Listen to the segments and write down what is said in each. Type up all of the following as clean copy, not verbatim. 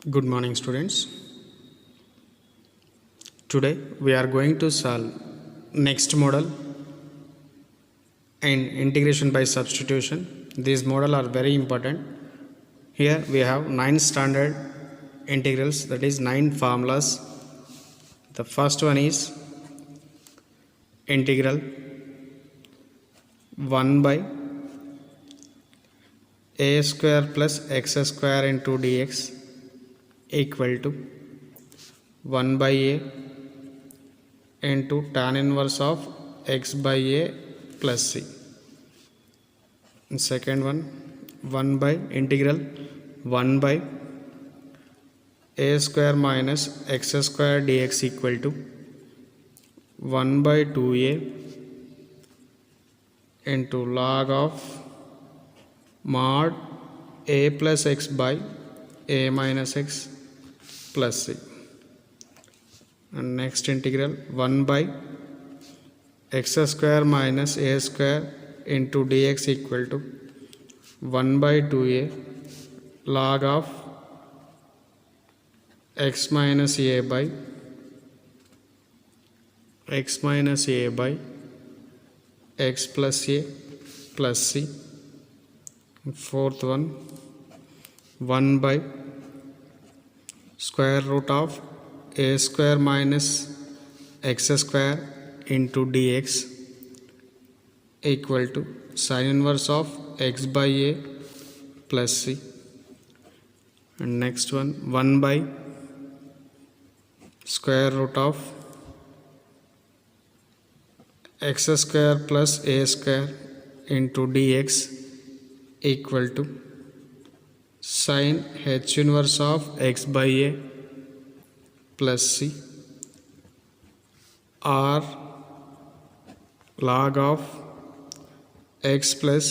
Good morning, students. Today we are going to solve next model and integration by substitution. These model are very important. Here we have 9 standard integrals, that is 9 formulas. The first one is integral 1 by a square plus x square into dx equal to 1 by a into tan inverse of x by a plus c. And second one, 1 by integral 1 by a square minus x square dx equal to 1 by 2a into log of mod a plus x by a minus x plus c. And next integral 1 by x square minus a square into dx equal to 1 by 2a log of x minus a by x minus a by x plus a plus c. Fourth one, 1 by square root of a square minus x square into dx equal to sin inverse of x by a plus c. And next one, 1 by square root of x square plus a square into dx equal to sin h inverse of x by a plus c or log of x plus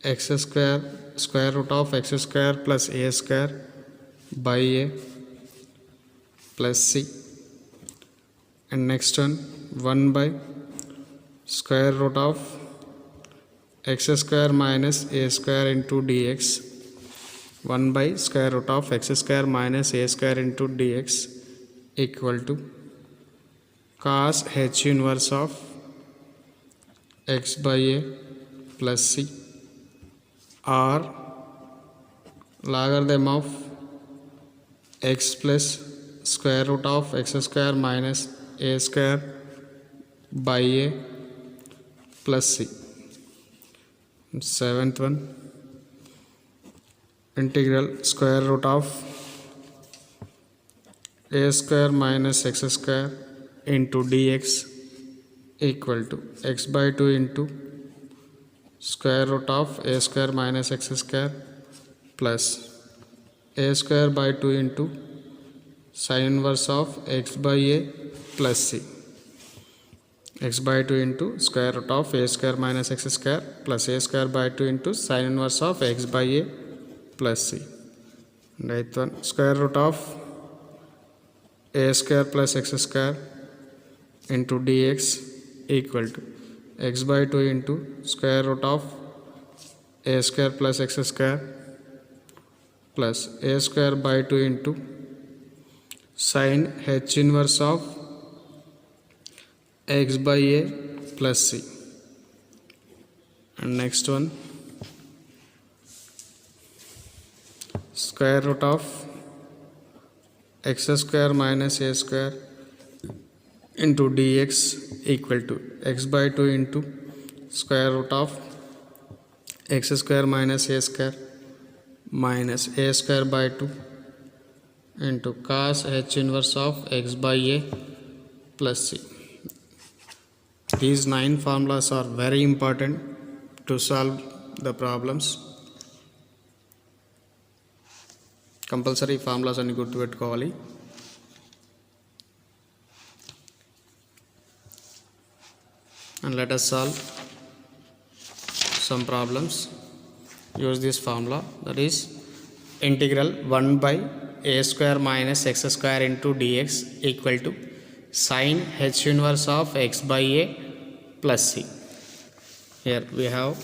x square root of x square plus a square by a plus c. And next one, 1 by square root of x square minus a square into dx, 1 by square root of x square minus a square into dx equal to cos h inverse of x by a plus c or logarithm of x plus square root of x square minus a square by a plus c. Seventh one, integral square root of a square minus x square into dx equal to x by 2 into square root of a square minus x square plus a square by 2 into sin inverse of x by a plus c. X by 2 into square root of a square minus x square plus a square by 2 into sin inverse of x by a plus c. And eighth one, square root of a square plus x square into dx equal to x by 2 into square root of a square plus x square plus a square by 2 into sin h inverse of x by a plus c. And next one, square root of x square minus a square into dx equal to x by 2 into square root of x square minus a square minus a square by 2 into cos h inverse of x by a plus c. These 9 formulas are very important to solve the problems. Compulsory formulas అని గుర్తుపెట్టుకోవాలి. And let us solve some problems. Use this formula, that is integral 1 by a square minus x square into dx equal to sin h inverse of x by a plus c. Here we have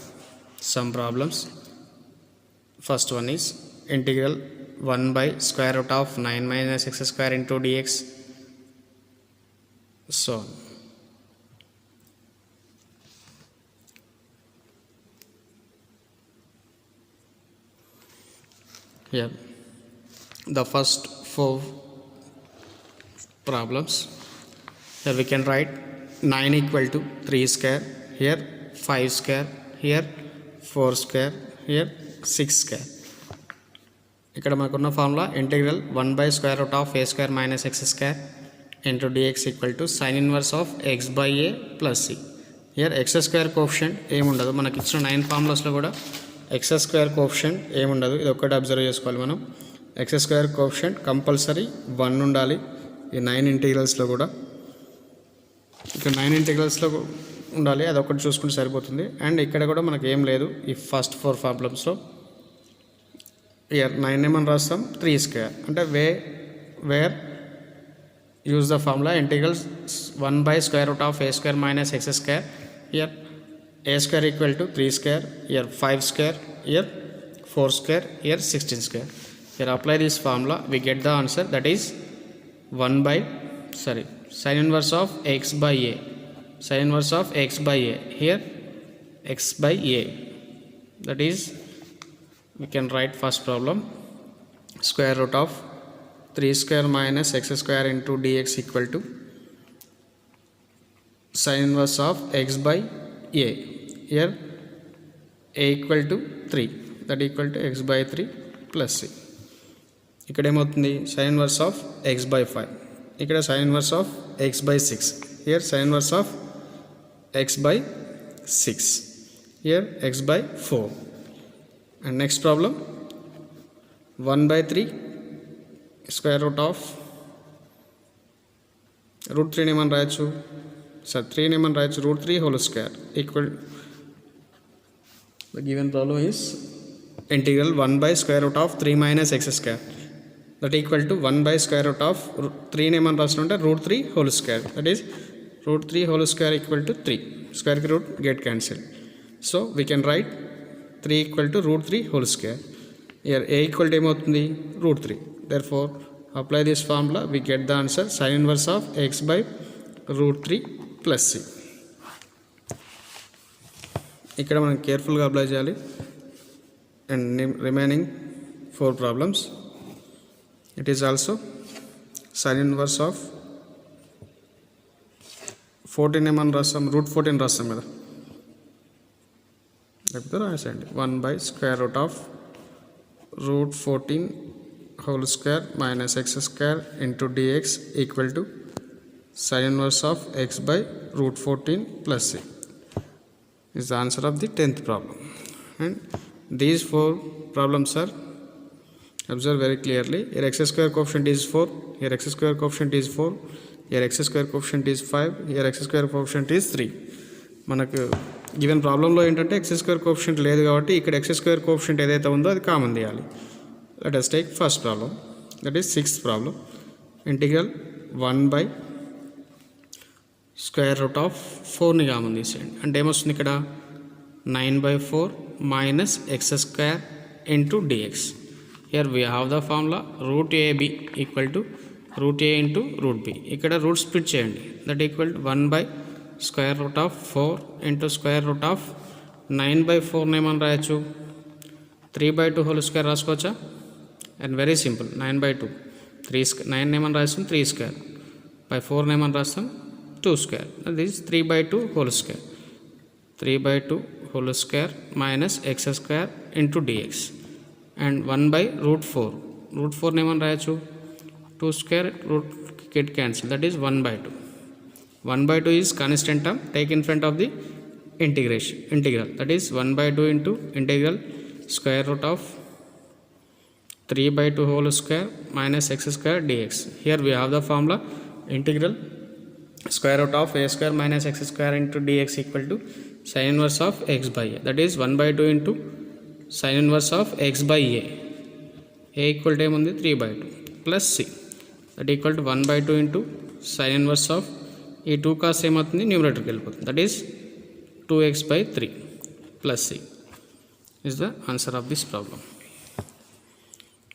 some problems. First one is integral 1 by square root of 9 minus x square into dx, so on. Here the first 4 problems, here we can write 9 equal to 3 square, here 5 square, here 4 square, here 6 square. ఇక్కడ మనకున్న formula integral 1 by square root of a square minus x square into dx equal to sin inverse of x by a plus c. Here x square coefficient ఏముండదు, మనకి ఇచ్చిన 9 ఫార్ములాస్లో కూడా x square coefficient ఏముండదు. ఇది ఒక్కటి observe చేసుకోవాలి మనం. x square coefficient compulsory 1 ఉండాలి ఈ 9 ఇంటిగ్రల్స్లో కూడా. ఇక్కడ 9 ఇంటిగ్రల్స్లో ఉండాలి, అదొకటి చూసుకుంటే సరిపోతుంది. అండ్ ఇక్కడ కూడా మనకి ఏం లేదు ఈ ఫస్ట్ 4 ప్రాబ్లమ్స్లో. ఇయర్ 9 ఏమని రాస్తాం, 3 square అంటే where use the formula integral 1 by square root of a square minus x square. Here a square equal to 3 square, here 5 square, here 4 square, here 16 square. Here apply this formula, we get the answer, that is sin inverse of x by a. Sin inverse of x by a, here x by a, that is we can write first problem square root of 3 square minus x square into dx equal to sin inverse of x by a. Here a equal to 3, that equal to x by 3 plus c. ఇక్కడ ఏమవుతుంది, sin inverse of x by 5, ఇక్కడ sin inverse of x by 6, here sin inverse of x by 6, here x by 4. And next problem 1 by 3 square root of root 3 నేమని రాయొచ్చు, 3 నేమని రాయొచ్చు, root 3 whole square equal, the given problem is integral 1 by square root of 3 minus x square, that equal to 1 by square root of 3 నేమని రాస్తుంటే root 3 whole square, that is root 3 whole square equal to 3, square root get cancelled. So we can write 3 equal to root 3 whole square. Here a equal to ఏమవుతుంది, root 3. Therefore apply this formula, we get the answer sin inverse of x by root 3 plus c. ఇక్కడ మనం కేర్ఫుల్గా apply చేయాలి. And remaining 4 problems, it is also sin inverse of 14 ఏమని రాస్తాం, root 14 రాస్తాం కదా, లేకపోతే రాసేయండి 1 by square root of root 14 whole square minus x square into dx equal to sin inverse of x by root 14 plus c is the answer of the 10th problem. And these 4 problems are, observe very clearly, here x square coefficient is 4, here x square coefficient is 4, here x square coefficient is 5, here x square coefficient is 3. మనకు given ప్రాబ్లంలో ఏంటంటే X square coefficient లేదు కాబట్టి ఇక్కడ X square coefficient ఏదైతే ఉందో అది common తీయాలి. Let us take first problem, that is 6th problem. Integral 1 by square root of 4ని కామన్ తీసేయండి. అంటే ఏమొస్తుంది ఇక్కడ 9 by 4 minus x square into dx. Here we have the formula root ab equal to root a into root b. ఇక్కడ route split చేయండి, that equal to 1 by square root of 4 into square root of 9 by 4 నేమని రాయొచ్చు, 3 by 2 whole square రాసుకోవచ్చా. And very simple, 9 by 2, 9 నేమని రాస్తాం 3 square, by 4 నేమని రాస్తాం 2 square, that is 3 by 2 whole square, 3 by 2 whole square minus x square into dx. And 1 by root 4 నేమని రాయొచ్చు 2 square, root get cancel, that is 1 by 2. 1 by 2 is constant term, take in front of the integral, that is 1 by 2 into integral square root of 3 by 2 whole square minus x square dx. Here we have the formula integral square root of a square minus x square into dx equal to sin inverse of x by a, that is 1 by 2 into sin inverse of x by a. A equal to ఏముంది 3 by 2 plus c, that equal to 1 by 2 into sin inverse of ఈ 2 cos ఏమవుతుంది న్యూమరేటర్కి వెళ్ళిపోతుంది, that is 2x by 3 plus c is the answer of this problem.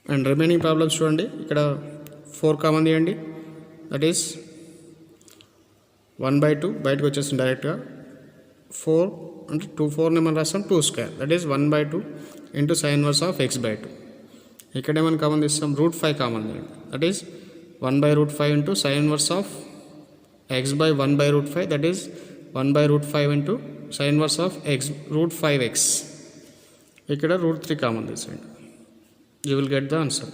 And remaining problems చూడండి, ఇక్కడ 4 common తీయండి, that is 1/2 బయటకు వచ్చేస్తుంది డైరెక్ట్గా. 4 అంటే 4 మనం రాస్తాం 2 square, that is 1/2 into sine inverse of x/2. ఇక్కడ ఏమైనా కామన్ తీస్తాం, √5 కామన్ తీయండి, that is 1/√5 into sine inverse of x/1/√5, that is 1/√5 into sine inverse of x √5x. ఇక్కడ √3 కామన్ తీసేయండి, you will get the answer.